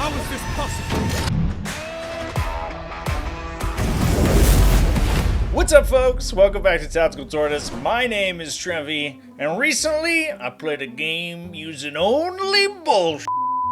How is this possible? What's up, folks? Welcome back to TacticalTortoise. My name is Trevi, and recently I played a game using only bullshit.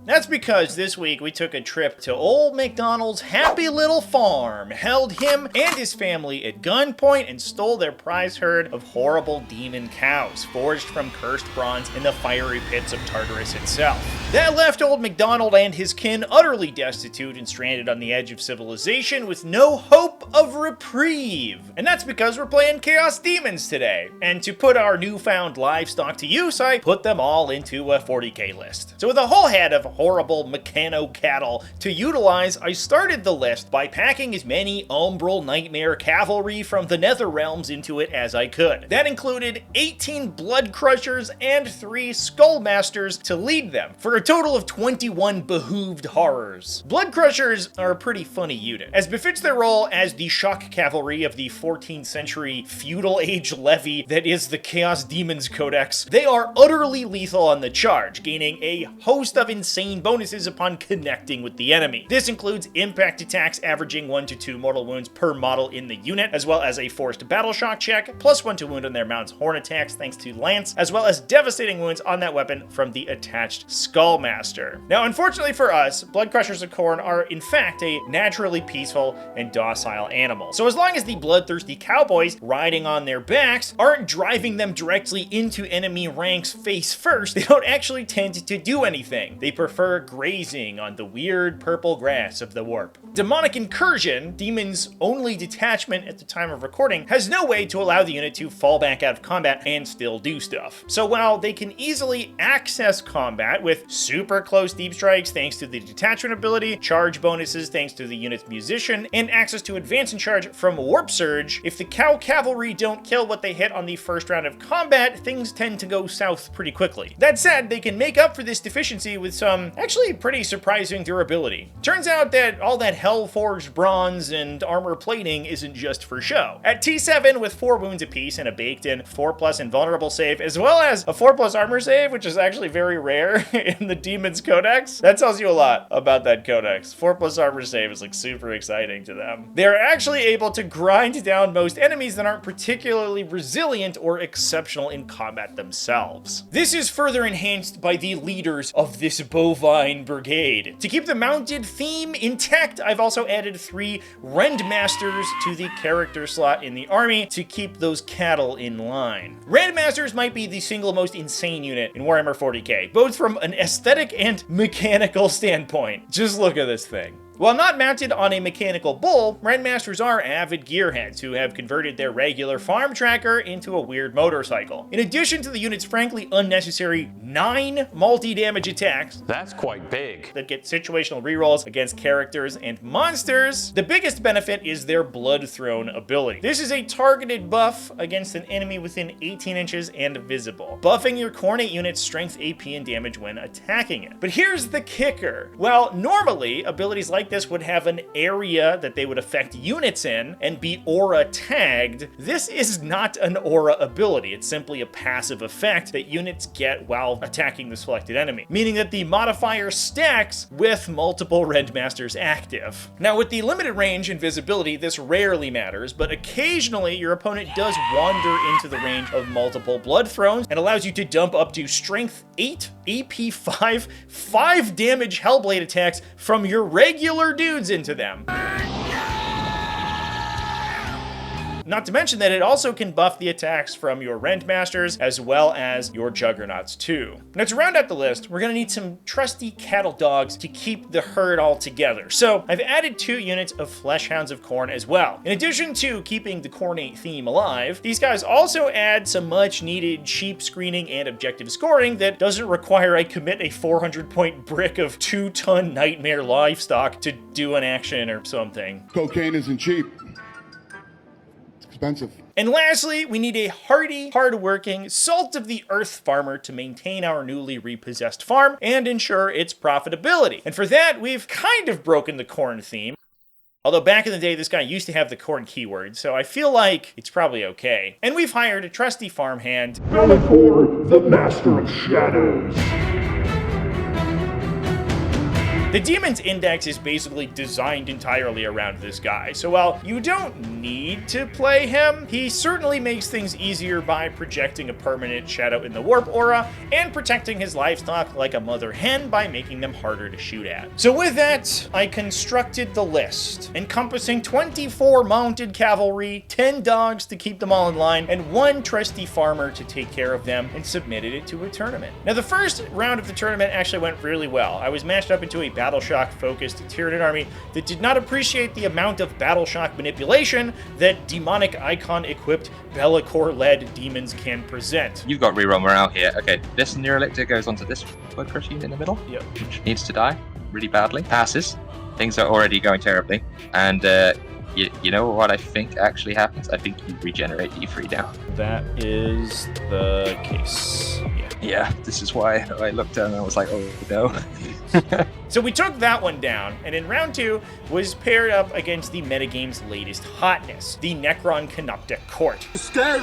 That's because this week we took a trip to Old MacDonald's happy little farm, held him and his family at gunpoint, and stole their prize herd of horrible demon cows, forged from cursed bronze in the fiery pits of Tartarus itself. That left Old MacDonald and his kin utterly destitute and stranded on the edge of civilization with no hope of reprieve. And that's because we're playing Chaos Demons today. And to put our newfound livestock to use, I put them all into a 40k list. So with a whole head of horrible mechano cattle to utilize, I started the list by packing as many umbral nightmare cavalry from the nether realms into it as I could. That included 18 Bloodcrushers and 3 Skullmasters to lead them, for a total of 21 behooved horrors. Bloodcrushers are a pretty funny unit, as befits their role as the shock cavalry of the 14th century feudal age levy that is the Chaos Demons Codex. They are utterly lethal on the charge, gaining a host of insane bonuses upon connecting with the enemy. This includes impact attacks averaging 1 to 2 mortal wounds per model in the unit, as well as a forced battle shock check, plus 1 to wound on their mount's horn attacks thanks to lance, as well as devastating wounds on that weapon from the attached Skullmaster. Now, unfortunately for us, Bloodcrushers of Khorne are in fact a naturally peaceful and docile animal. So as long as the bloodthirsty cowboys riding on their backs aren't driving them directly into enemy ranks face first, they don't actually tend to do anything. They prefer grazing on the weird purple grass of the warp. Demonic Incursion, Demon's only detachment at the time of recording, has no way to allow the unit to fall back out of combat and still do stuff. So while they can easily access combat with super close deep strikes thanks to the detachment ability, charge bonuses thanks to the unit's musician, and access to advance and charge from Warp Surge, if the cow cavalry don't kill what they hit on the first round of combat, things tend to go south pretty quickly. That said, they can make up for this deficiency with some actually pretty surprising durability. Turns out that all that hell-forged bronze and armor plating isn't just for show. At T7 with 4 wounds apiece and a baked-in 4+ invulnerable save, as well as a 4+ armor save, which is actually very rare in the Demon's Codex, that tells you a lot about that codex. 4+ armor save is like super exciting to them. They're actually able to grind down most enemies that aren't particularly resilient or exceptional in combat themselves. This is further enhanced by the leaders of this bovine brigade. To keep the mounted theme intact, I've also added 3 Rendmasters to the character slot in the army to keep those cattle in line. Rendmasters might be the single most insane unit in Warhammer 40k, both from an aesthetic and mechanical standpoint. Just look at this thing. While not mounted on a mechanical bull, Rendmasters are avid gearheads who have converted their regular farm tracker into a weird motorcycle. In addition to the unit's frankly unnecessary 9 multi-damage attacks, that's quite big, that get situational rerolls against characters and monsters, the biggest benefit is their Blood Throne ability. This is a targeted buff against an enemy within 18 inches and visible, buffing your Khorne unit's strength, AP, and damage when attacking it. But here's the kicker. While normally abilities like this would have an area that they would affect units in and be aura tagged, this is not an aura ability. It's simply a passive effect that units get while attacking the selected enemy, meaning that the modifier stacks with multiple Rendmasters active. Now, with the limited range and visibility, this rarely matters, but occasionally your opponent does wander into the range of multiple Blood Thrones and allows you to dump up to Strength 8, AP 5, 5 damage Hellblade attacks from your regular dudes into them. Not to mention that it also can buff the attacks from your Rendmasters as well as your Juggernauts too. Now, to round out the list, we're gonna need some trusty cattle dogs to keep the herd all together. So I've added 2 units of Fleshhounds of Khorne as well. In addition to keeping the Khorne theme alive, these guys also add some much needed sheep screening and objective scoring that doesn't require I commit a 400-point brick of 2-ton nightmare livestock to do an action or something. Cocaine isn't cheap. Expensive. And lastly, we need a hardy, hard-working, salt-of-the-earth farmer to maintain our newly repossessed farm and ensure its profitability. And for that, we've kind of broken the Khorne theme. Although back in the day, this guy used to have the Khorne keyword, so I feel like it's probably okay. And we've hired a trusty farmhand, Bellator, the Master of Shadows. The Demon's Index is basically designed entirely around this guy, so while you don't need to play him, he certainly makes things easier by projecting a permanent shadow in the warp aura and protecting his livestock like a mother hen by making them harder to shoot at. So with that, I constructed the list, encompassing 24 mounted cavalry, 10 dogs to keep them all in line, and 1 trusty farmer to take care of them, and submitted it to a tournament. Now the first round of the tournament actually went really well. I was matched up into a Battleshock focused Tyranid army that did not appreciate the amount of Battleshock manipulation that demonic icon equipped Be'lakor led demons can present. You've got reroll morale here. Okay, this Neurolictor goes onto this Bloodcrusher unit in the middle. Yep. Which needs to die really badly. Passes. Things are already going terribly. And you know what I think actually happens? I think you regenerate E3 down. That is the case. Yeah, this is why I looked down and I was like, oh no. So we took that one down, and in round 2 was paired up against the metagame's latest hotness, the Necron Canoptek Court. Scary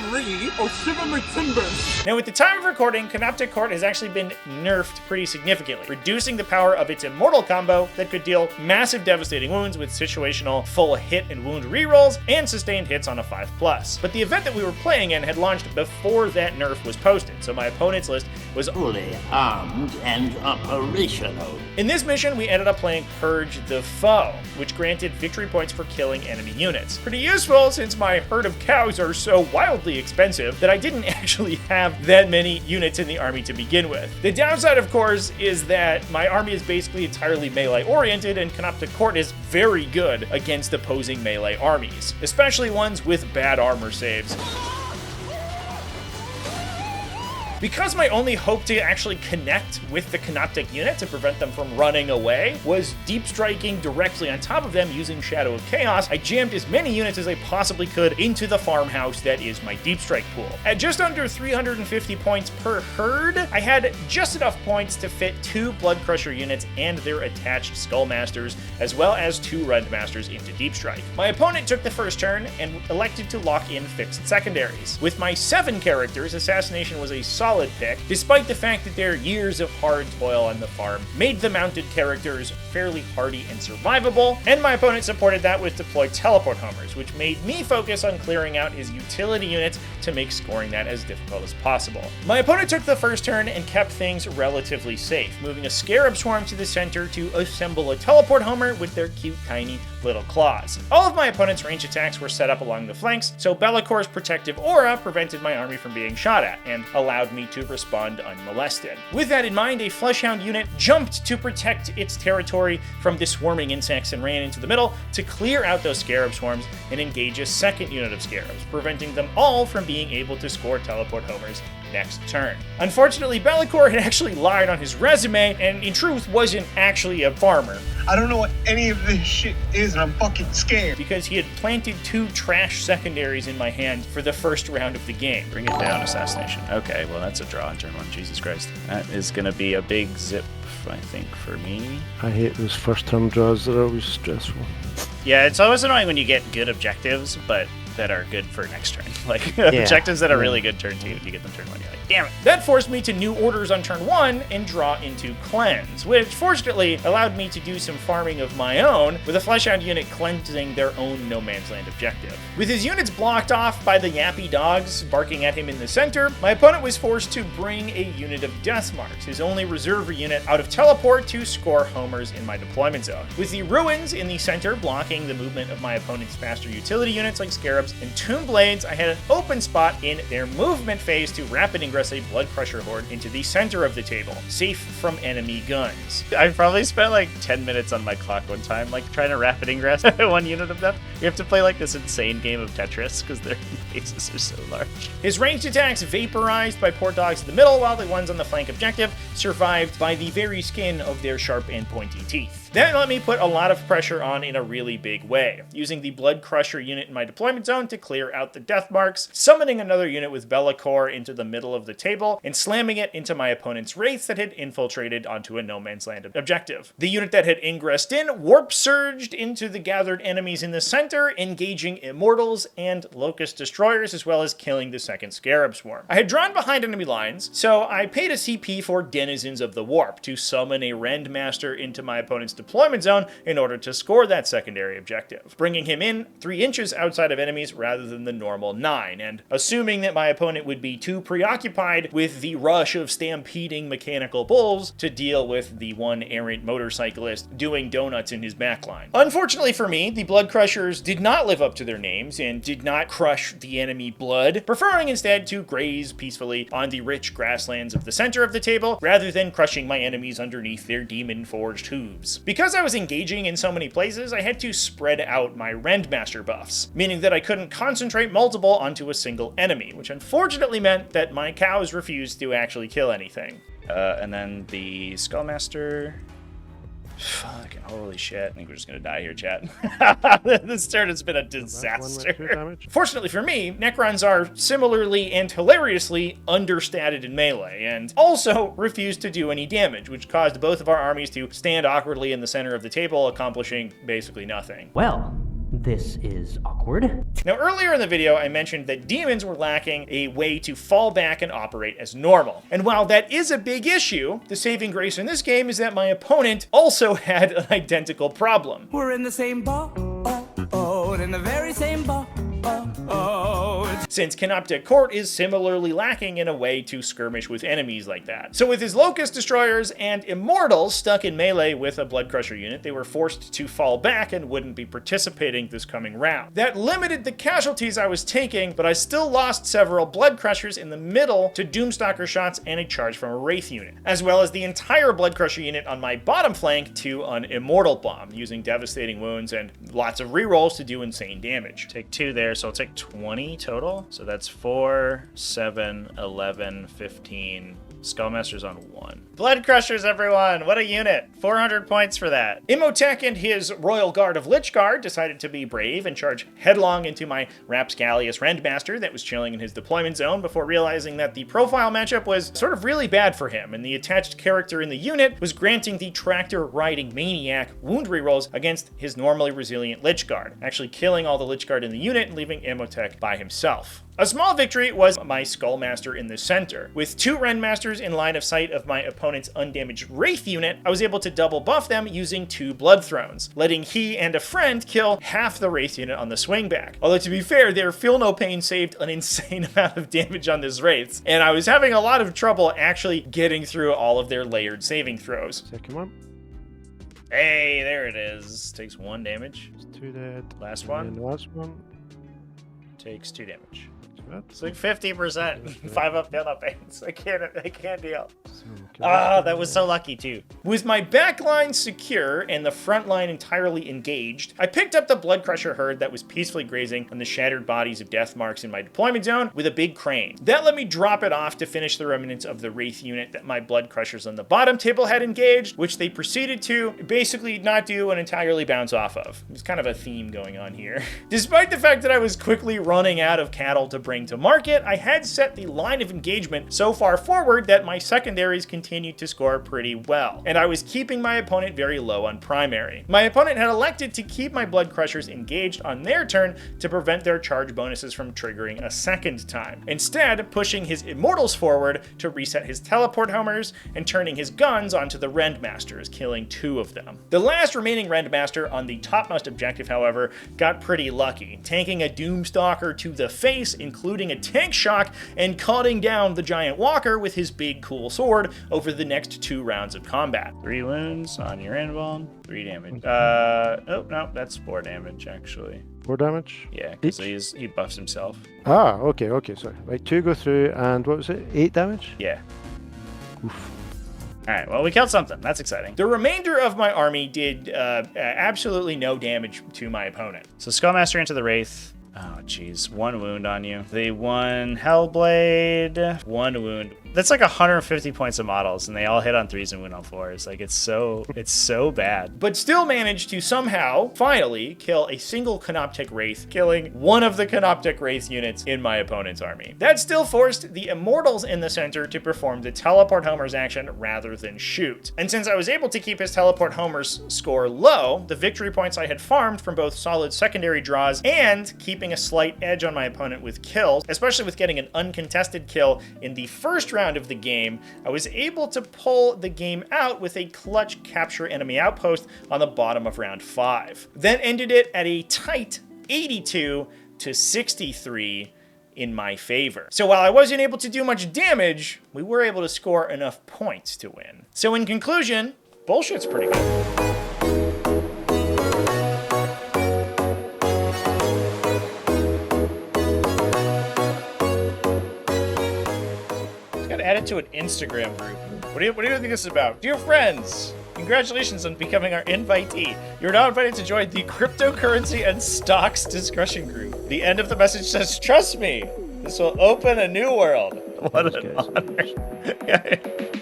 or shiver my timbers. Now at the time of recording, Canoptek Court has actually been nerfed pretty significantly, reducing the power of its immortal combo that could deal massive devastating wounds with situational full hit and wound rerolls and sustained hits on a 5+. But the event that we were playing in had launched before that nerf was posted, so my opponent's list was fully armed and operational. In this mission, we ended up playing Purge the Foe, which granted victory points for killing enemy units. Pretty useful since my herd of cows are so wildly expensive that I didn't actually have that many units in the army to begin with. The downside, of course, is that my army is basically entirely melee oriented, and Canoptek Court is very good against opposing melee armies, especially ones with bad armor saves. Because my only hope to actually connect with the Canoptek unit to prevent them from running away was deep striking directly on top of them using Shadow of Chaos, I jammed as many units as I possibly could into the farmhouse that is my deep strike pool. At just under 350 points per herd, I had just enough points to fit 2 Bloodcrusher units and their attached Skullmasters, as well as 2 Rendmasters into deep strike. My opponent took the first turn and elected to lock in fixed secondaries. With my 7 characters, Assassination was a solid pick, despite the fact that their years of hard toil on the farm made the mounted characters fairly hardy and survivable, and my opponent supported that with deployed teleport homers, which made me focus on clearing out his utility units to make scoring that as difficult as possible. My opponent took the first turn and kept things relatively safe, moving a Scarab Swarm to the center to assemble a teleport homer with their cute tiny little claws. All of my opponent's range attacks were set up along the flanks, so Be'lakor's protective aura prevented my army from being shot at and allowed me to respond unmolested. With that in mind, a Fleshhound unit jumped to protect its territory from the swarming insects and ran into the middle to clear out those Scarab Swarms and engage a second unit of Scarabs, preventing them all from being able to score teleport homers next turn. Unfortunately, Be'lakor had actually lied on his resume and in truth wasn't actually a farmer. I don't know what any of this shit is and I'm fucking scared. Because he had planted 2 trash secondaries in my hand for the first round of the game. Bring it down, Assassination. Okay, well that's a draw on turn 1, Jesus Christ. That is gonna be a big zip, I think, for me. I hate those first turn draws, they're always stressful. Yeah, it's always annoying when you get good objectives, but that are good for next turn. Like, objectives that are really good turn 2, you get them turn 1, you're like, damn it. That forced me to new orders on turn 1 and draw into Cleanse, which fortunately allowed me to do some farming of my own, with a Fleshhound unit cleansing their own No Man's Land objective. With his units blocked off by the yappy dogs barking at him in the center, my opponent was forced to bring a unit of Deathmarks, his only reserve unit, out of teleport to score homers in my deployment zone. With the Ruins in the center blocking the movement of my opponent's faster utility units like Scarabs and Tomb Blades, I had an open spot in their movement phase to rapid ingress a Bloodcrusher horde into the center of the table, safe from enemy guns. I probably spent like 10 minutes on my clock one time, like trying to rapid ingress one unit of them. You have to play like this insane game of Tetris because their bases are so large. His ranged attacks vaporized by poor dogs in the middle, while the ones on the flank objective survived by the very skin of their sharp and pointy teeth. That let me put a lot of pressure on in a really big way, using the Bloodcrusher unit in my deployment zone to clear out the Deathmarks, summoning another unit with Be'lakor into the middle of the table, and slamming it into my opponent's wraiths that had infiltrated onto a No Man's Land objective. The unit that had ingressed in warp surged into the gathered enemies in the center, center, engaging Immortals and Locust Destroyers, as well as killing the second Scarab Swarm. I had drawn behind enemy lines, so I paid a CP for Denizens of the Warp to summon a Rendmaster into my opponent's deployment zone in order to score that secondary objective, bringing him in 3 inches outside of enemies rather than the normal 9, and assuming that my opponent would be too preoccupied with the rush of stampeding mechanical bulls to deal with the one errant motorcyclist doing donuts in his backline. Unfortunately for me, the Bloodcrushers did not live up to their names and did not crush the enemy blood, preferring instead to graze peacefully on the rich grasslands of the center of the table rather than crushing my enemies underneath their demon-forged hooves. Because I was engaging in so many places, I had to spread out my Rendmaster buffs, meaning that I couldn't concentrate multiple onto a single enemy, which unfortunately meant that my cows refused to actually kill anything. And then the Skullmaster. Fucking holy shit. I think we're just gonna die here, chat. This turn has been a disaster. Fortunately for me, Necrons are similarly and hilariously understated in melee, and also refused to do any damage, which caused both of our armies to stand awkwardly in the center of the table, accomplishing basically nothing. Well, this is awkward. Now, earlier in the video, I mentioned that demons were lacking a way to fall back and operate as normal. And while that is a big issue, the saving grace in this game is that my opponent also had an identical problem. We're in the same boat, in the very same boat. Since Canoptek Court is similarly lacking in a way to skirmish with enemies like that. So with his Locust Destroyers and Immortals stuck in melee with a Bloodcrusher unit, they were forced to fall back and wouldn't be participating this coming round. That limited the casualties I was taking, but I still lost several Bloodcrushers in the middle to Doomstalker shots and a charge from a Wraith unit, as well as the entire Bloodcrusher unit on my bottom flank to an Immortal Bomb, using devastating wounds and lots of rerolls to do insane damage. Take 2 there, so I'll take 20 total. So that's 4, 7, 11, 15. Skullmaster's on 1. Bloodcrushers, everyone! What a unit! 400 points for that. Imhotep and his Royal Guard of Lichguard decided to be brave and charge headlong into my Rapscallius Rendmaster that was chilling in his deployment zone before realizing that the profile matchup was sort of really bad for him, and the attached character in the unit was granting the tractor-riding maniac wound rerolls against his normally resilient Lichguard, actually killing all the Lichguard in the unit and leaving Imhotep by himself. A small victory was my Skullmaster in the center. With 2 Rendmasters in line of sight of my opponent's undamaged Wraith unit, I was able to double buff them using 2 Blood Thrones, letting he and a friend kill half the Wraith unit on the swingback. Although to be fair, their Feel No Pain saved an insane amount of damage on this Wraiths, and I was having a lot of trouble actually getting through all of their layered saving throws. Second one. Hey, there it is. Takes 1 damage. It's 2 dead. Last And one. then the last one. Takes 2 damage. That's It's like 50%. 5 up, 10 up, I can't deal. so, Ah, that was so lucky too. With my backline secure and the front line entirely engaged, I picked up the Bloodcrusher herd that was peacefully grazing on the shattered bodies of death marks in my deployment zone with a big crane. That let me drop it off to finish the remnants of the Wraith unit that my Bloodcrushers on the bottom table had engaged, which they proceeded to basically not do and entirely bounce off of. There's kind of a theme going on here. Despite the fact that I was quickly running out of cattle to bring to market, I had set the line of engagement so far forward that my secondaries continued to score pretty well, and I was keeping my opponent very low on primary. My opponent had elected to keep my Bloodcrushers engaged on their turn to prevent their charge bonuses from triggering a second time, instead pushing his Immortals forward to reset his teleport homers and turning his guns onto the Rendmasters, killing 2 of them. The last remaining Rendmaster on the topmost objective, however, got pretty lucky, tanking a Doomstalker to the face, including a tank shock, and cutting down the giant walker with his big cool sword over the next 2 rounds of combat. 3 wounds on your anvil, 3 damage. Oh, no, that's 4 damage, actually. 4 damage? Yeah, because he buffs himself. Ah, okay, sorry. Right, 2 go through, and what was it? 8 damage? Yeah. Oof. Alright, well, we killed something. That's exciting. The remainder of my army did absolutely no damage to my opponent. So Skullmaster into the Wraith. Oh, jeez. 1 wound on you. The 1 Hellblade. 1 wound. That's like 150 points of models, and they all hit on 3s and wound on 4s. Like, it's so bad. But still managed to somehow, finally, kill a single Canoptek Wraith, killing one of the Canoptek Wraith units in my opponent's army. That still forced the Immortals in the center to perform the Teleport Homers action rather than shoot. And since I was able to keep his Teleport Homers score low, the victory points I had farmed from both solid secondary draws and keeping a slight edge on my opponent with kills, especially with getting an uncontested kill in the first round of the game, I was able to pull the game out with a clutch capture enemy outpost on the bottom of round 5. Then ended it at a tight 82 to 63 in my favor. So while I wasn't able to do much damage, we were able to score enough points to win. So in conclusion, bullshit's pretty good. Add it to an Instagram group. What do you think this is about? Dear friends, congratulations on becoming our invitee. You're now invited to join the cryptocurrency and stocks discussion group. The end of the message says, trust me, this will open a new world. What an honor.